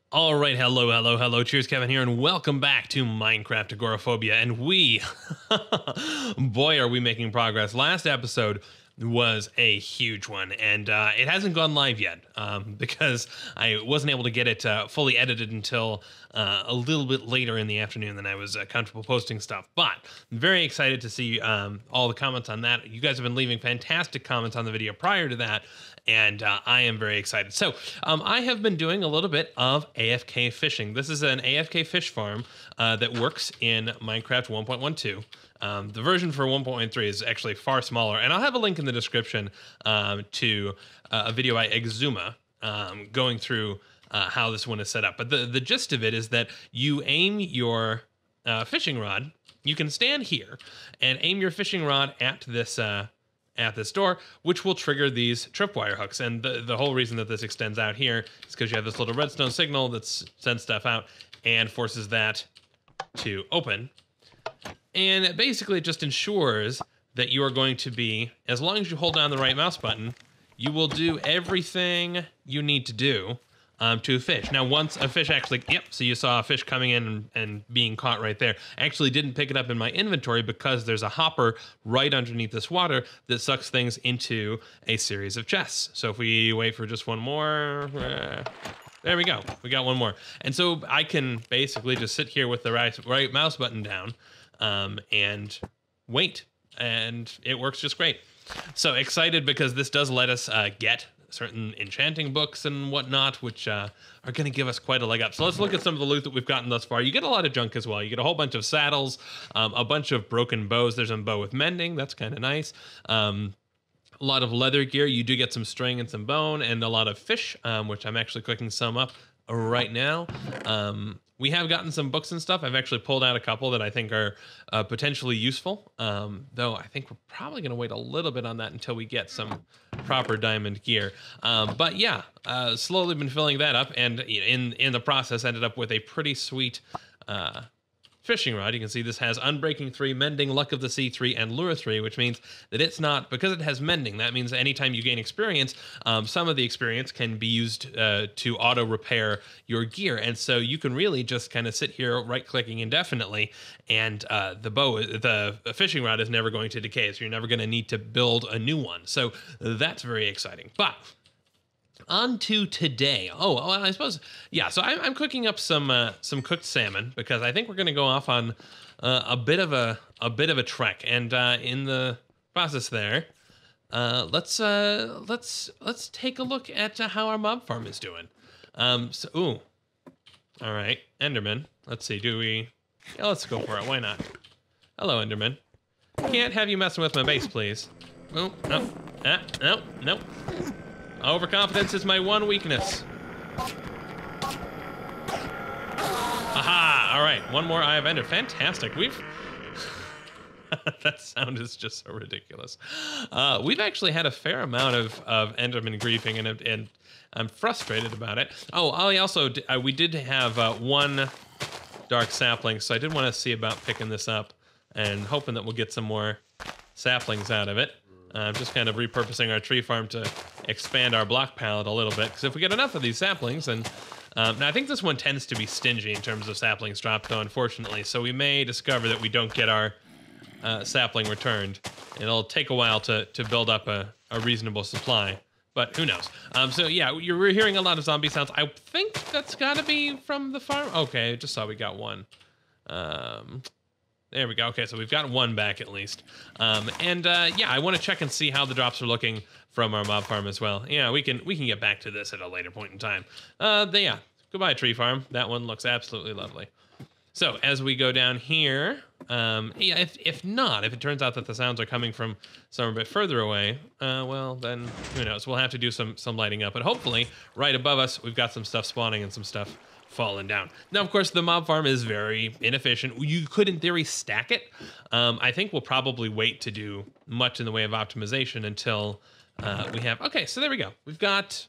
All right, hello, hello, hello. Cheers, Kevin here, and welcome back to Minecraft Agoraphobia. And we, boy, are we making progress. Last episode was a huge one, and it hasn't gone live yet because I wasn't able to get it fully edited until a little bit later in the afternoon than I was comfortable posting stuff. But I'm very excited to see all the comments on that. You guys have been leaving fantastic comments on the video prior to that, and I am very excited. So I have been doing a little bit of AFK fishing. This is an AFK fish farm that works in Minecraft 1.12. The version for 1.13 is actually far smaller, and I'll have a link in the description to a video by Exuma going through how this one is set up. But the gist of it is that you aim your fishing rod. You can stand here and aim your fishing rod at this door, which will trigger these tripwire hooks. And the whole reason that this extends out here is because you have this little redstone signal that sends stuff out and forces that to open. And it basically just ensures that you are going to be, as long as you hold down the right mouse button, you will do everything you need to do to fish. Now, once a fish actually, yep, so you saw a fish coming in and being caught right there. I actually didn't pick it up in my inventory because there's a hopper right underneath this water that sucks things into a series of chests. So if we wait for just one more, there we go. We got one more. And so I can basically just sit here with the right mouse button down and wait. And it works just great. So excited because this does let us get certain enchanting books and whatnot, which are going to give us quite a leg up. So let's look at some of the loot that we've gotten thus far. You get a lot of junk as well. You get a whole bunch of saddles, a bunch of broken bows. There's a bow with mending. That's kind of nice. A lot of leather gear. You do get some string and some bone, and a lot of fish, which I'm actually cooking some up right now. We have gotten some books and stuff. I've actually pulled out a couple that I think are potentially useful, though I think we're probably going to wait a little bit on that until we get some proper diamond gear. But yeah, slowly been filling that up, and in the process ended up with a pretty sweet fishing rod. You can see this has Unbreaking 3, Mending, Luck of the Sea 3, and Lure 3, which means that it's not, because it has Mending, that means anytime you gain experience, some of the experience can be used to auto repair your gear. And so you can really just kind of sit here right-clicking indefinitely, and the fishing rod is never going to decay, so you're never going to need to build a new one. So that's very exciting. But on to today. Oh, I suppose, yeah. So I'm cooking up some cooked salmon because I think we're going to go off on a bit of a trek. And in the process there, let's take a look at how our mob farm is doing. All right, Enderman. Let's see. Yeah, let's go for it. Why not? Hello, Enderman. Can't have you messing with my base, please. Oh, no. No. Overconfidence is my one weakness. Aha! All right, one more Eye of Ender. Fantastic. That sound is just so ridiculous. We've actually had a fair amount of Enderman griefing, and I'm frustrated about it. Oh, we did have one dark sapling, so I did want to see about picking this up and hoping that we'll get some more saplings out of it. Just kind of repurposing our tree farm to expand our block palette a little bit. Because if we get enough of these saplings, and now I think this one tends to be stingy in terms of saplings dropped, though, unfortunately. So we may discover that we don't get our sapling returned. It'll take a while to build up a reasonable supply, but who knows? So yeah, we're hearing a lot of zombie sounds. I think that's got to be from the farm. Okay, I just saw we got one. There we go. Okay, so we've got one back at least. Yeah, I want to check and see how the drops are looking from our mob farm as well. Yeah, we can get back to this at a later point in time. Yeah, goodbye tree farm. That one looks absolutely lovely. So as we go down here, yeah, if it turns out that the sounds are coming from somewhere a bit further away, well then who knows? We'll have to do some lighting up. But hopefully, right above us, we've got some stuff spawning and some stuff falling down. Now, of course, the mob farm is very inefficient. You could, in theory, stack it. I think we'll probably wait to do much in the way of optimization until we have... Okay, so there we go. We've got,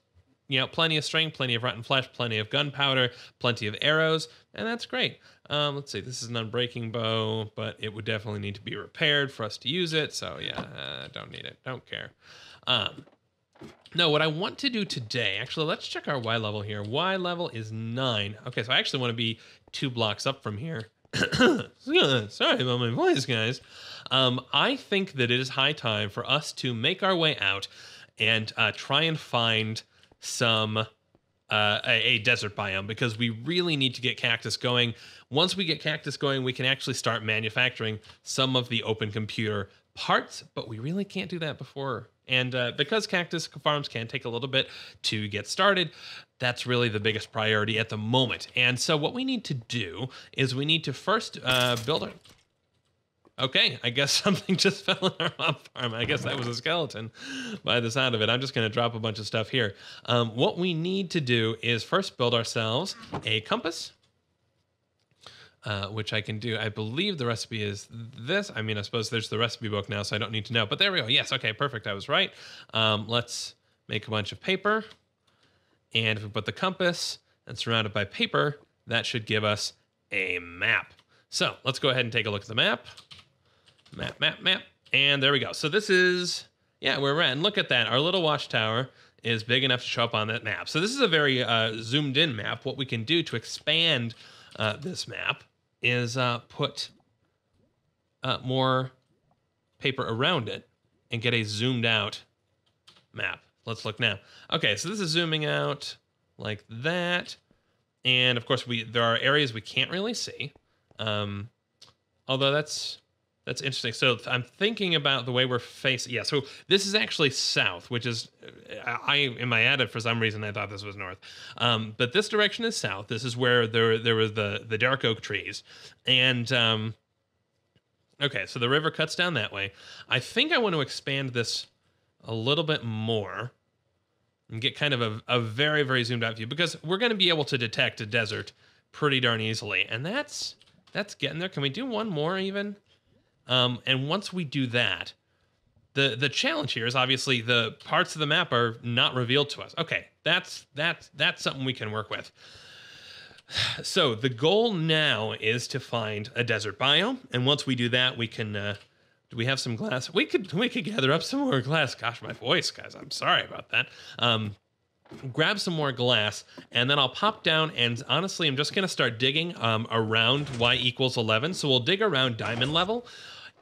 plenty of string, plenty of rotten flesh, plenty of gunpowder, plenty of arrows, and that's great. Let's see, this is an unbreaking bow, but it would definitely need to be repaired for us to use it, so yeah, don't need it, don't care. No, what I want to do today, actually, let's check our Y level here. Y level is 9. Okay, so I actually want to be 2 blocks up from here. Sorry about my voice, guys. I think that it is high time for us to make our way out and try and find some a desert biome, because we really need to get Cactus going. Once we get Cactus going, we can actually start manufacturing some of the open computer parts, but we really can't do that before. And because Cactus farms can take a little bit to get started, that's really the biggest priority at the moment. And so what we need to do is we need to first build our... Okay, I guess something just fell in our mob farm. I guess that was a skeleton by the sound of it. I'm just going to drop a bunch of stuff here. What we need to do is first build ourselves a compass, which I can do. I believe the recipe is this. I mean, I suppose there's the recipe book now, so I don't need to know. But there we go. Yes, okay, perfect. I was right. Let's make a bunch of paper. And if we put the compass and surround it by paper, that should give us a map. So let's go ahead and take a look at the map. Map. And there we go. So this is, yeah, where we're at. And look at that. Our little watchtower is big enough to show up on that map. So this is a very zoomed in map. What we can do to expand this map is put more paper around it and get a zoomed out map. Let's look now. Okay, so this is zooming out like that. And of course, there are areas we can't really see. Although that's interesting. So I'm thinking about the way we're facing. Yeah, so this is actually south, which is, in my edit, for some reason, I thought this was north. But this direction is south. This is where there was the dark oak trees. And, okay, so the river cuts down that way. I think I want to expand this a little bit more and get kind of a very, very zoomed out view, because we're going to be able to detect a desert pretty darn easily. And that's getting there. Can we do one more even? And once we do that, the challenge here is obviously the parts of the map are not revealed to us. Okay, that's something we can work with. So the goal now is to find a desert biome, and once we do that, we can. Do we have some glass? We could gather up some more glass. Gosh, my voice, guys. I'm sorry about that. Grab some more glass, and then I'll pop down, and honestly, I'm just going to start digging around y equals 11. So we'll dig around diamond level.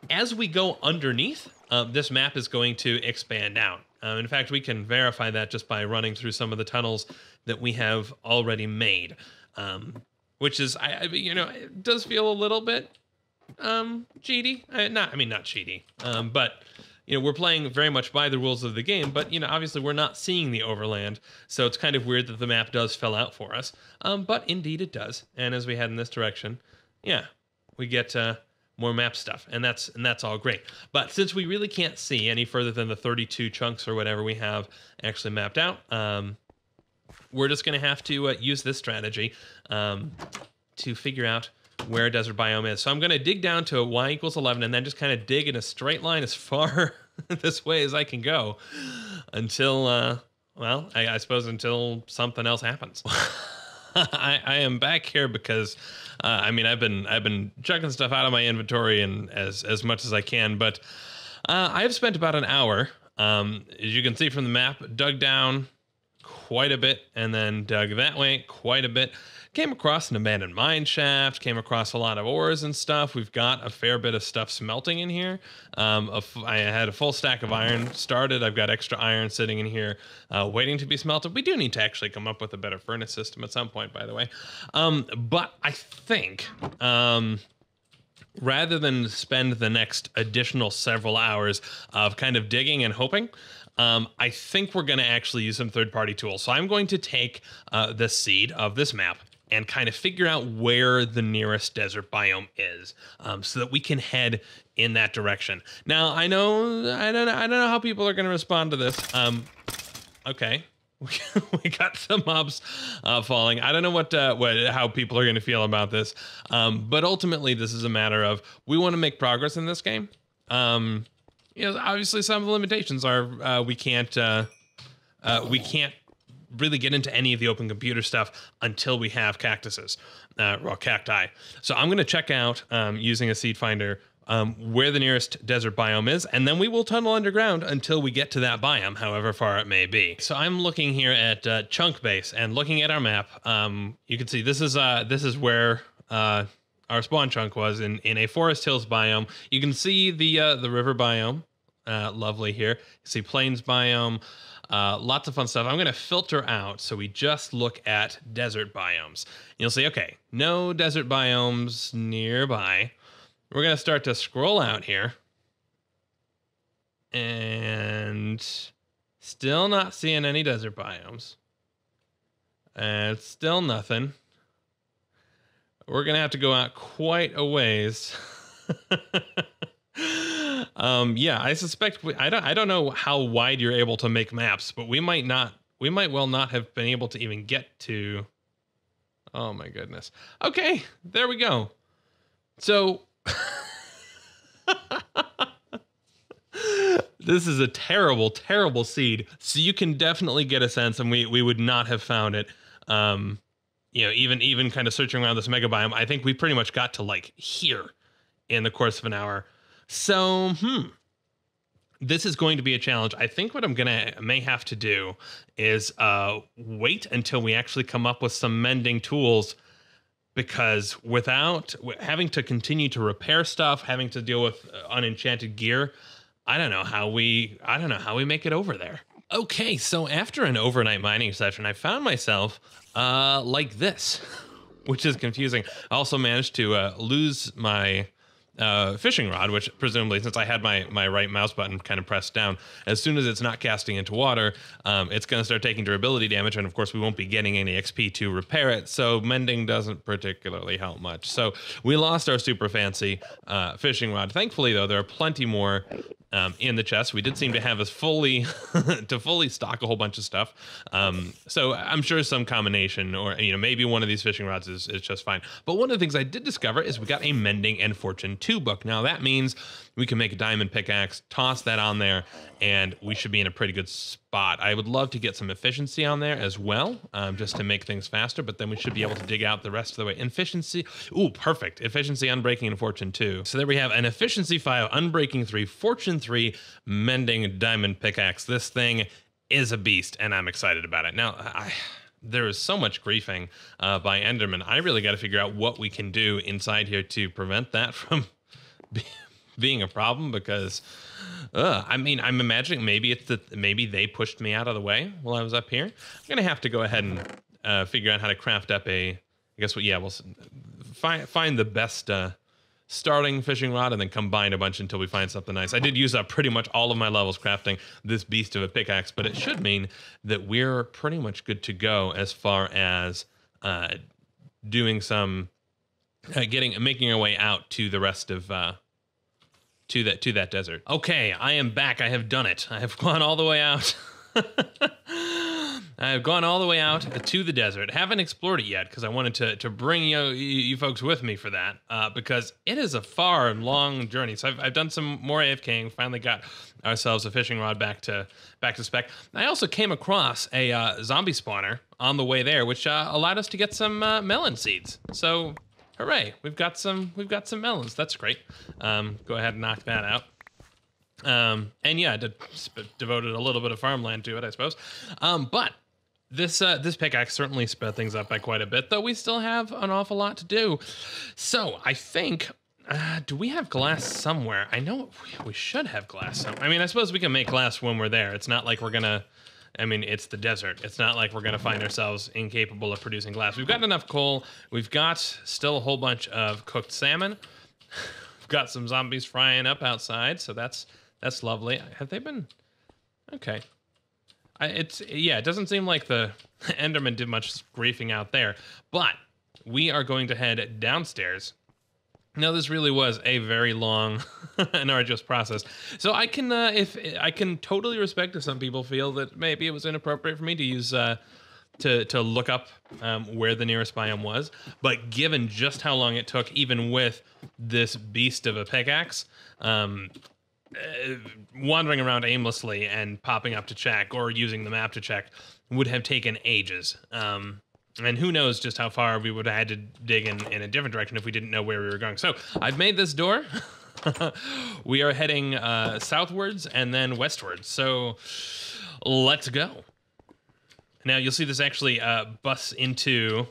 As we go underneath, this map is going to expand out. In fact, we can verify that just by running through some of the tunnels that we have already made, which is, it does feel a little bit cheaty. Not cheaty, but we're playing very much by the rules of the game, but obviously we're not seeing the overland, so it's kind of weird that the map does fill out for us. But indeed it does, and as we head in this direction, yeah, we get more map stuff, and that's all great. But since we really can't see any further than the 32 chunks or whatever we have actually mapped out, we're just going to have to use this strategy to figure out where a desert biome is. So I'm going to dig down to y equals 11 and then just kind of dig in a straight line as far this way as I can go until, I suppose until something else happens. I am back here because, I've been chucking stuff out of my inventory and as much as I can, but I've spent about an hour, as you can see from the map, dug down quite a bit and then dug that way quite a bit. Came across an abandoned mine shaft, came across a lot of ores and stuff. We've got a fair bit of stuff smelting in here. I had a full stack of iron started. I've got extra iron sitting in here waiting to be smelted. We do need to actually come up with a better furnace system at some point, by the way. But I think rather than spend the next additional several hours of kind of digging and hoping, I think we're going to actually use some third-party tools. So I'm going to take the seed of this map and kind of figure out where the nearest desert biome is, so that we can head in that direction. Now, I don't know how people are going to respond to this. Okay, we got some mobs falling. I don't know how people are going to feel about this, but ultimately, this is a matter of we want to make progress in this game. Obviously, some of the limitations are we can't really get into any of the open computer stuff until we have cactuses, cacti. So I'm going to check out using a seed finder where the nearest desert biome is, and then we will tunnel underground until we get to that biome, however far it may be. So I'm looking here at Chunk Base, and looking at our map, you can see this is where our spawn chunk was in a forest hills biome. You can see the river biome, lovely here. You see plains biome, lots of fun stuff. I'm going to filter out so we just look at desert biomes. You'll see, okay, no desert biomes nearby. We're going to start to scroll out here, and still not seeing any desert biomes. And still nothing. We're going to have to go out quite a ways. Yeah, I suspect I don't know how wide you're able to make maps, but we might well not have been able to even get to. Oh my goodness. Okay, there we go. So this is a terrible, terrible seed. So you can definitely get a sense, and we would not have found it. You know, even kind of searching around this mega biome, I think we pretty much got to like here in the course of an hour. So, this is going to be a challenge. I think what I'm may have to do is wait until we actually come up with some mending tools, because without having to continue to repair stuff, having to deal with unenchanted gear, I don't know how we make it over there. Okay, so after an overnight mining session, I found myself like this, which is confusing. I also managed to lose my fishing rod, which presumably, since I had my right mouse button kind of pressed down, as soon as it's not casting into water, it's going to start taking durability damage, and of course we won't be getting any XP to repair it, so mending doesn't particularly help much. So we lost our super fancy fishing rod. Thankfully, though, there are plenty more in the chest. We did seem to have us fully stock a whole bunch of stuff. So I'm sure some combination, or maybe one of these fishing rods is just fine. But one of the things I did discover is we got a mending and fortune 2 book. Now that means we can make a diamond pickaxe, toss that on there, and we should be in a pretty good spot. I would love to get some efficiency on there as well, just to make things faster, but then we should be able to dig out the rest of the way. Efficiency, ooh, perfect. Efficiency, unbreaking, and fortune 2. So there we have an efficiency 5, unbreaking 3, fortune 3, mending diamond pickaxe. This thing is a beast, and I'm excited about it. Now, there is so much griefing by Enderman. I really got to figure out what we can do inside here to prevent that from being a problem, because I mean, I'm imagining maybe they pushed me out of the way while I was up here. I'm gonna have to go ahead and figure out how to craft up we'll find the best starting fishing rod, and then combine a bunch until we find something nice. I did use up pretty much all of my levels crafting this beast of a pickaxe, but it should mean that we're pretty much good to go as far as doing some making our way out to the rest of to that desert. Okay, I am back. I have done it. I have gone all the way out. I've gone all the way out to the desert. Haven't explored it yet because I wanted to bring you folks with me for that, because it is a far and long journey. So I've done some more AFKing. Finally got ourselves a fishing rod back to spec. I also came across a zombie spawner on the way there, which allowed us to get some melon seeds. So hooray! We've got some melons. That's great. Go ahead and knock that out. And yeah, devoted a little bit of farmland to it, I suppose. But this pickaxe certainly sped things up by quite a bit, though we still have an awful lot to do. So I think, do we have glass somewhere? I know we should have glass somewhere. I mean, I suppose we can make glass when we're there. It's not like we're gonna, I mean, it's the desert. It's not like we're gonna find ourselves incapable of producing glass. We've got enough coal. We've got still a whole bunch of cooked salmon. We've got some zombies frying up outside, so that's lovely. Have they been? Okay. It doesn't seem like the Enderman did much griefing out there, but we are going to head downstairs. Now, this really was a very long and arduous process. So I can, if I can totally respect if some people feel that maybe it was inappropriate for me to use to look up where the nearest biome was, but given just how long it took, even with this beast of a pickaxe, wandering around aimlessly and popping up to check or using the map to check would have taken ages. And who knows just how far we would have had to dig in a different direction if we didn't know where we were going. So I've made this door. we are heading southwards and then westwards. So let's go. Now you'll see this actually busts into.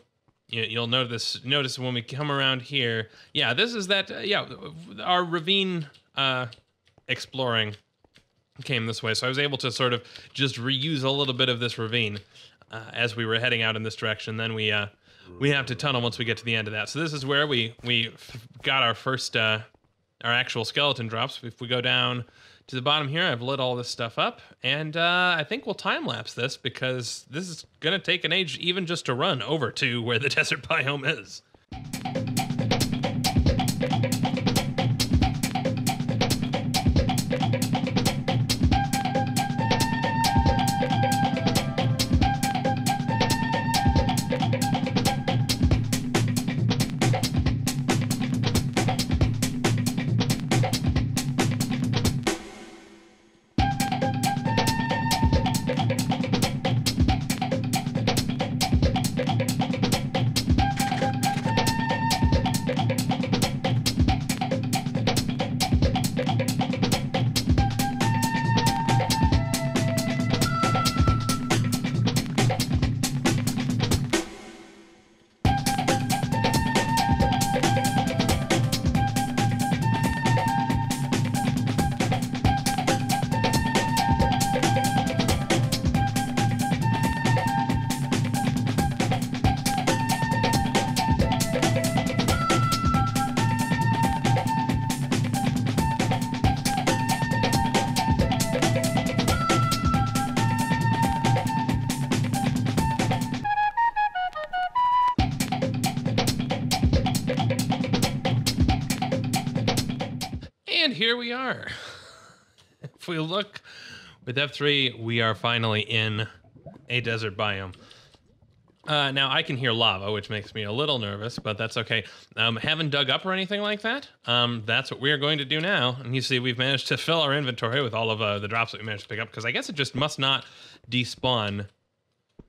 You'll notice when we come around here. Yeah, this is that. Our ravine exploring came this way, so I was able to sort of just reuse a little bit of this ravine as we were heading out in this direction. Then we have to tunnel once we get to the end of that. So this is where we got our first our actual skeleton drops. If we go down to the bottom here, I've lit all this stuff up, and I think we'll time lapse this because this is gonna take an age even just to run over to where the desert biome is. And here we are. If we look with F3, we are finally in a desert biome. Now I can hear lava, which makes me a little nervous, but that's okay. Haven't dug up or anything like that. That's what we're going to do now. And you see we've managed to fill our inventory with all of the drops that we managed to pick up, because I guess it just must not despawn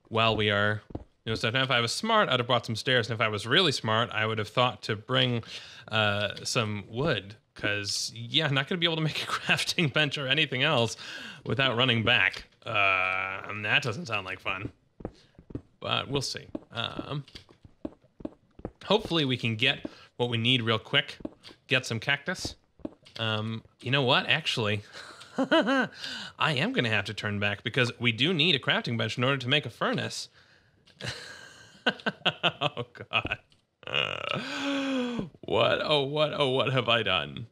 while we are doing stuff. Now, if I was smart, I'd have brought some stairs. And if I was really smart, I would have thought to bring some wood. Because, yeah, I'm not going to be able to make a crafting bench or anything else without running back. And that doesn't sound like fun. But we'll see. Hopefully we can get what we need real quick. Get some cactus. You know what? Actually, I am going to have to turn back because we do need a crafting bench in order to make a furnace. Oh, God. What have I done?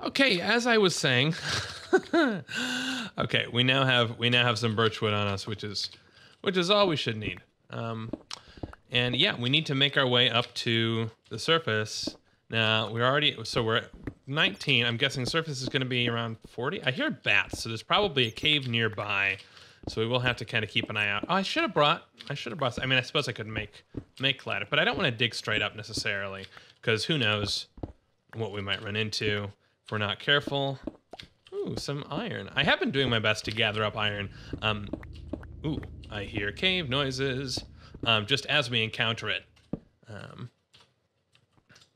Okay, as I was saying, okay, we now have some birchwood on us, which is all we should need. And yeah, we need to make our way up to the surface. Now we're at 19. I'm guessing surface is going to be around 40. I hear bats, so there's probably a cave nearby. So we will have to kind of keep an eye out. Oh, I should have brought. I mean, I suppose I could make ladder, but I don't want to dig straight up necessarily, because who knows what we might run into if we're not careful. Ooh, some iron. I have been doing my best to gather up iron. Ooh, I hear cave noises. Just as we encounter it.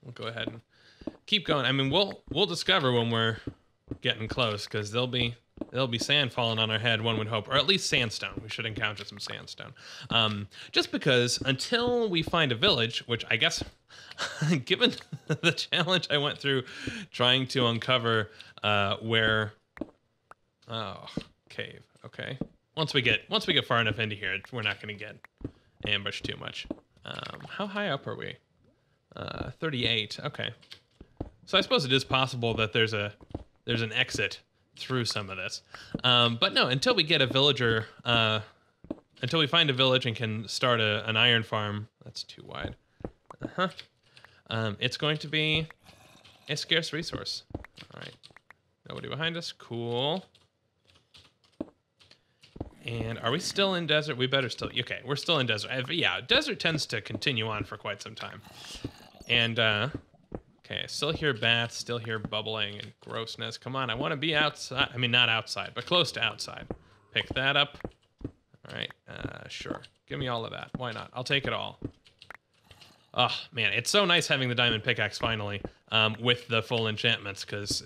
We'll go ahead and keep going. I mean, we'll discover when we're getting close, because there'll be sand falling on our head, one would hope, or at least sandstone. We should encounter some sandstone. Just because until we find a village, which I guess, given the challenge I went through trying to uncover where, cave. Okay. Once we get far enough into here, we're not going to get ambushed too much. How high up are we? 38. Okay. So I suppose it is possible that there's an exit through some of this. But no, until we get a villager, until we find a village and can start an iron farm, that's too wide. It's going to be a scarce resource. All right. Nobody behind us. Cool. And are we still in desert? We better still. Okay, we're still in desert. Yeah, desert tends to continue on for quite some time. And, okay, I still hear bats, still hear bubbling and grossness. Come on, I want to be outside. I mean, not outside, but close to outside. Pick that up. All right, sure. Give me all of that. Why not? I'll take it all. Oh, man, it's so nice having the diamond pickaxe finally with the full enchantments, because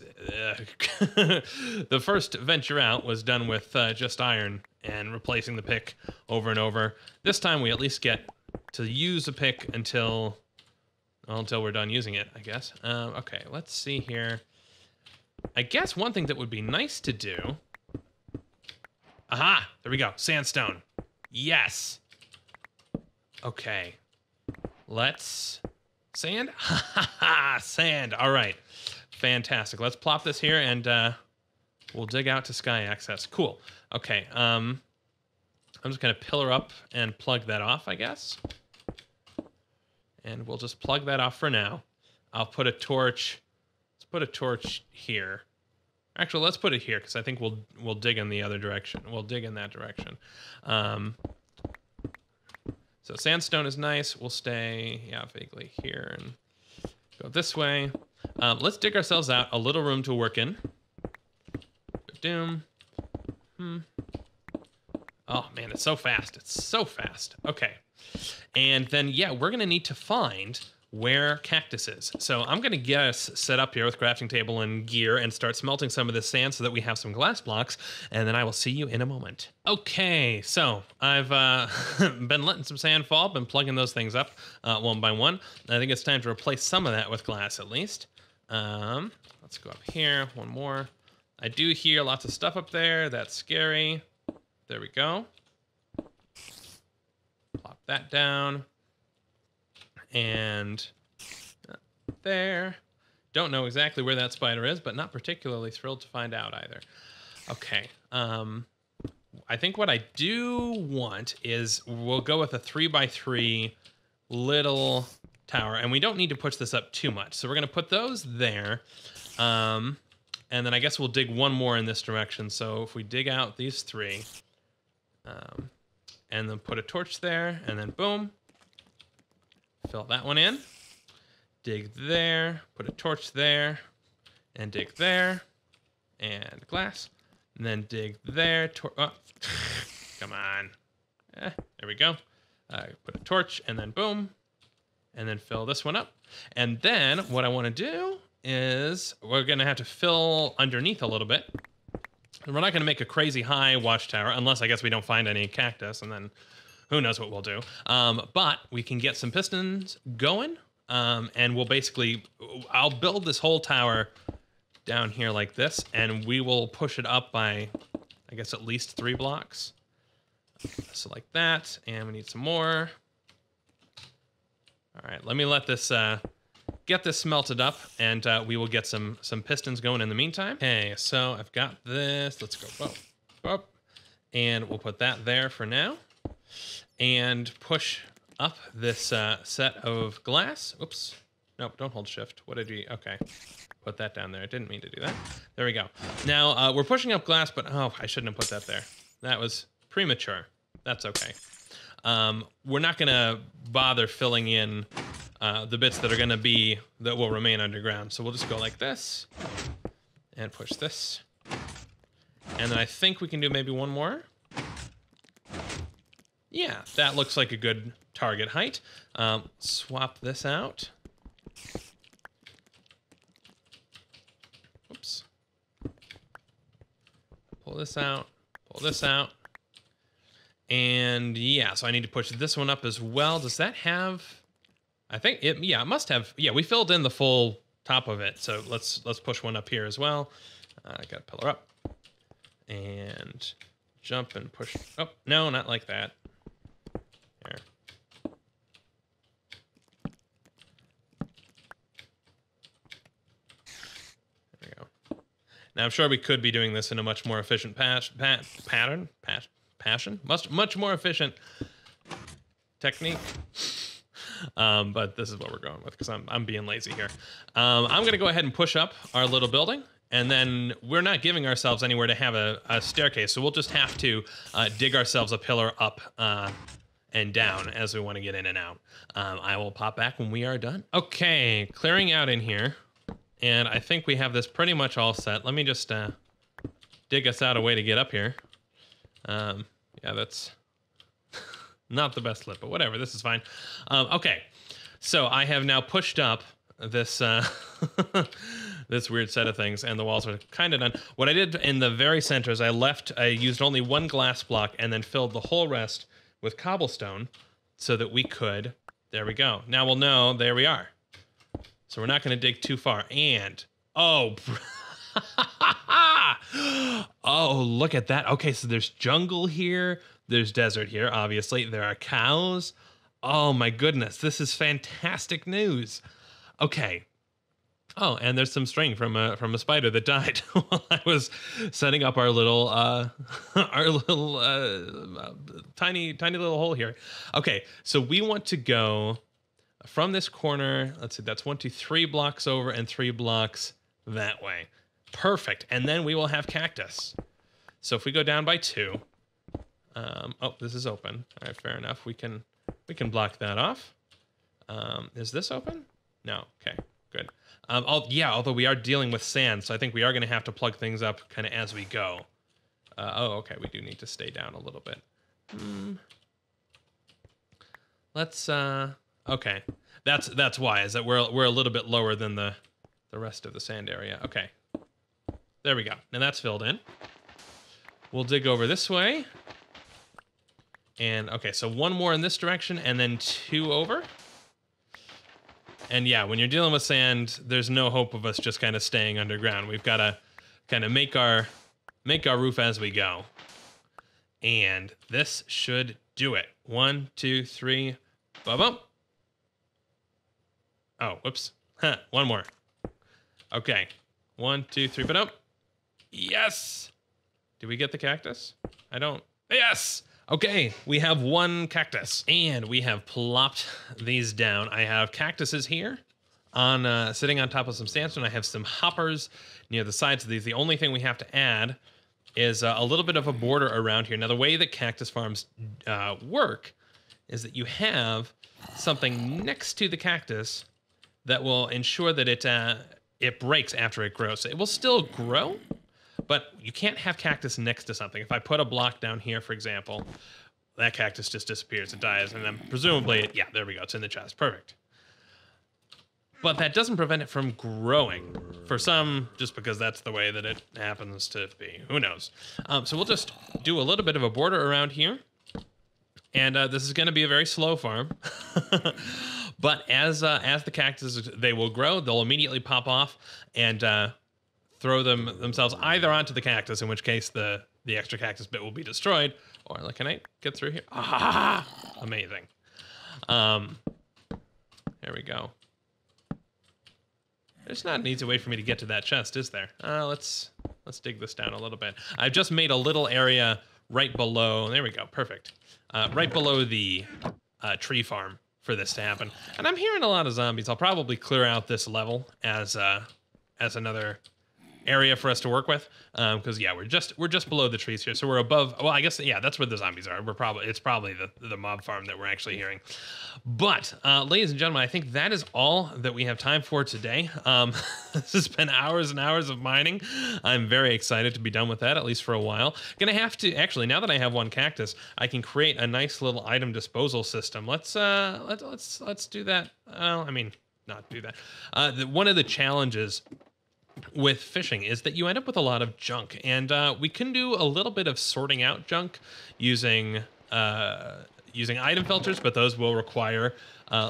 the first venture out was done with just iron and replacing the pick over and over. This time we at least get to use the pick until we're done using it, I guess. Okay, let's see here. I guess one thing that would be nice to do... Aha! There we go. Sandstone. Yes! Okay. Let's... Sand? Ha ha ha! Sand! Alright. Fantastic. Let's plop this here and we'll dig out to sky access. Cool. Okay, I'm just gonna pillar up and plug that off, I guess. And we'll just plug that off for now. I'll put a torch... Let's put a torch here. Actually, let's put it here, because I think we'll dig in the other direction. We'll dig in that direction. So sandstone is nice. We'll stay, yeah, vaguely here and go this way. Let's dig ourselves out a little room to work in. Doom. Oh, man, it's so fast. It's so fast. Okay. And then, yeah, we're going to need to find where Cactus is. So I'm going to get us set up here with crafting table and gear and start smelting some of this sand so that we have some glass blocks, and then I will see you in a moment. Okay, so I've been letting some sand fall, been plugging those things up one by one. I think it's time to replace some of that with glass at least. Let's go up here, one more. I do hear lots of stuff up there. That's scary. There we go. Plop that down. And there. Don't know exactly where that spider is, but not particularly thrilled to find out either. Okay. I think what I do want is we'll go with a 3x3 little tower, and we don't need to push this up too much. So we're going to put those there. And then I guess we'll dig one more in this direction. So if we dig out these three, and then put a torch there, and then boom. Fill that one in, dig there, put a torch there, and dig there, and glass, and then dig there, oh, come on, there we go, put a torch, and then boom, and then fill this one up, and then what I want to do is we're going to have to fill underneath a little bit. We're not going to make a crazy high watchtower, unless I guess we don't find any cactus, and then who knows what we'll do. But we can get some pistons going, and we'll basically... I'll build this whole tower down here like this, and we will push it up by, I guess, at least 3 blocks. So like that, and we need some more. All right, let me let this... get this smelted up, and we will get some pistons going in the meantime. Okay, so I've got this. Let's go up. And we'll put that there for now. And push up this set of glass. Oops. Nope, don't hold shift. What did we... Okay. Put that down there. I didn't mean to do that. There we go. Now, we're pushing up glass, but... Oh, I shouldn't have put that there. That was premature. That's okay. We're not going to bother filling in the bits that are going to be... that will remain underground. So we'll just go like this. And push this. And then I think we can do maybe one more. Yeah, that looks like a good target height. Swap this out. Oops. Pull this out. Pull this out. And yeah, so I need to push this one up as well. Does that have... I think it... Yeah, it must have... Yeah, we filled in the full top of it. So let's push one up here as well. I got a pillar up. And jump and push... Oh, no, not like that. There. There we go. Now I'm sure we could be doing this in a much more efficient much more efficient technique. But this is what we're going with because I'm being lazy here. I'm gonna go ahead and push up our little building. And then we're not giving ourselves anywhere to have a staircase, so we'll just have to dig ourselves a pillar up and down as we want to get in and out. I will pop back when we are done. Okay, clearing out in here. And I think we have this pretty much all set. Let me just dig us out a way to get up here. Yeah, that's not the best lip, but whatever, this is fine. Okay, So I have now pushed up this this weird set of things, and the walls are kind of done. What I did in the very center is I used only one glass block and then filled the whole rest with cobblestone so that we could, there we go. Now we'll know, there we are. So we're not going to dig too far. And, oh, oh, look at that. Okay, so there's jungle here. There's desert here, obviously. There are cows. Oh my goodness, this is fantastic news. Okay. Oh, and there's some string from a spider that died while I was setting up our little tiny little hole here. Okay, so we want to go from this corner. Let's see, that's 1, 2, 3 blocks over and 3 blocks that way. Perfect. And then we will have cactus. So if we go down by 2, oh, this is open. All right, fair enough. We can block that off. Is this open? No. Okay, good. Yeah, although we are dealing with sand, so I think we are going to have to plug things up kind of as we go. Oh, okay, we do need to stay down a little bit. Let's, okay. That's why, is that we're a little bit lower than the rest of the sand area. Okay. There we go. Now that's filled in. We'll dig over this way. And, okay, so 1 more in this direction, and then 2 over. And yeah, when you're dealing with sand, there's no hope of us just kind of staying underground. We've got to kind of make our roof as we go. And this should do it. 1, 2, 3, ba-bum. Oh, whoops. Huh, 1 more. Okay. 1, 2, 3, ba-dum. Yes! Did we get the cactus? I don't. Yes! Okay, we have 1 cactus, and we have plopped these down. I have cactuses here, sitting on top of some sandstone. I have some hoppers near the sides of these. The only thing we have to add is a little bit of a border around here. Now, the way that cactus farms work is that you have something next to the cactus that will ensure that it breaks after it grows. So it will still grow, but you can't have cactus next to something. If I put a block down here, for example, that cactus just disappears, it dies, and then presumably, yeah, there we go, it's in the chest, perfect. But that doesn't prevent it from growing. For some, just because that's the way that it happens to be, who knows. So we'll just do a little bit of a border around here, and this is gonna be a very slow farm. But as the cactus, they will grow, they'll immediately pop off, and throw themselves either onto the cactus, in which case the extra cactus bit will be destroyed, or like, can I get through here? Ah, amazing. There we go. There's not an easy way for me to get to that chest, is there? Let's dig this down a little bit. I've just made a little area right below. There we go. Perfect. Right below the tree farm for this to happen. And I'm hearing a lot of zombies. I'll probably clear out this level as another area for us to work with, because yeah, we're just below the trees here, so we're above. Well, I guess yeah, that's where the zombies are. It's probably the mob farm that we're actually hearing. But ladies and gentlemen, I think that is all that we have time for today. This has been hours and hours of mining. I'm very excited to be done with that, at least for a while. Gonna have to actually, now that I have 1 cactus, I can create a nice little item disposal system. Let's do that. Well, I mean, not do that. One of the challenges with fishing is that you end up with a lot of junk, and we can do a little bit of sorting out junk using item filters, but those will require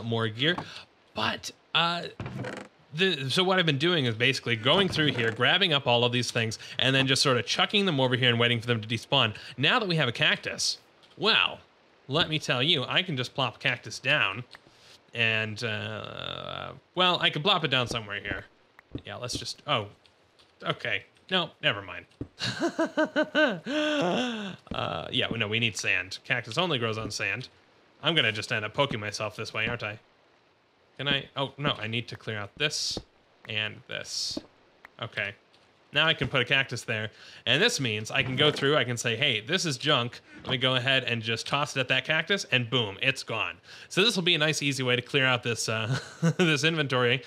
more gear. But so what I've been doing is basically going through here, grabbing up all of these things, and then just sort of chucking them over here and waiting for them to despawn. Now that we have a cactus, well, let me tell you, I can just plop cactus down, and well, I could plop it down somewhere here. Yeah, let's just, oh, okay. No, never mind. Yeah, no, we need sand. Cactus only grows on sand. I'm gonna just end up poking myself this way, aren't I? Can I, oh, no, I need to clear out this and this. Okay. Now I can put a cactus there, and this means I can go through, I can say, hey, this is junk. Let me go ahead and just toss it at that cactus, and boom, it's gone. So this will be a nice, easy way to clear out this this inventory,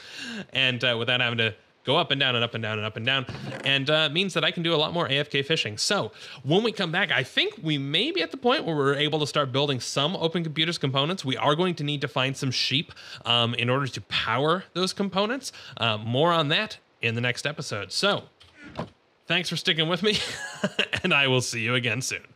and without having to go up and down and up and down and up and down, and means that I can do a lot more AFK fishing. So when we come back, I think we may be at the point where we're able to start building some Open Computers components. We are going to need to find some sheep in order to power those components. More on that in the next episode. So thanks for sticking with me, and I will see you again soon.